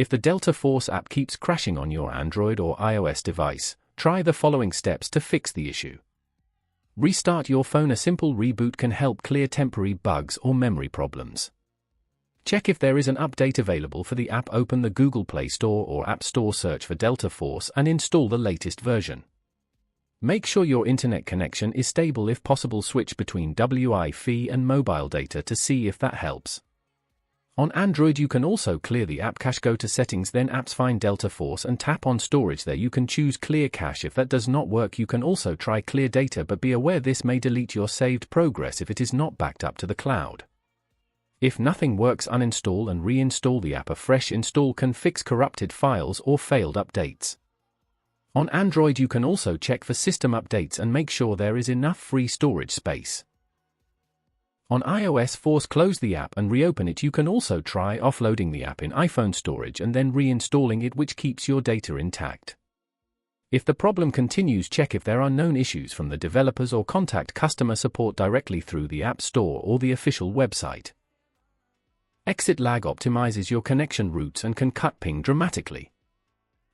If the Delta Force app keeps crashing on your Android or iOS device, try the following steps to fix the issue. Restart your phone. A simple reboot can help clear temporary bugs or memory problems. Check if there is an update available for the app. Open the Google Play Store or App Store, search for Delta Force and install the latest version. Make sure your internet connection is stable. If possible, switch between Wi-Fi and mobile data to see if that helps. On Android, you can also clear the app cache. Go to Settings, then Apps, find Delta Force and tap on Storage. There you can choose Clear Cache. If that does not work, you can also try Clear Data, but be aware this may delete your saved progress if it is not backed up to the cloud. If nothing works, uninstall and reinstall the app. A fresh install can fix corrupted files or failed updates. On Android, you can also check for system updates and make sure there is enough free storage space. On iOS, close the app and reopen it. You can also try offloading the app in iPhone storage and then reinstalling it, which keeps your data intact. If the problem continues, check if there are known issues from the developers or contact customer support directly through the App Store or the official website. Exit lag optimizes your connection routes and can cut ping dramatically.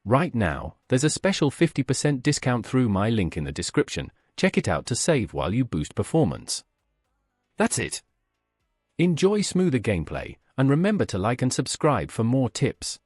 Right now, there's a special 50% discount through my link in the description. Check it out to save while you boost performance. That's it. Enjoy smoother gameplay, and remember to like and subscribe for more tips.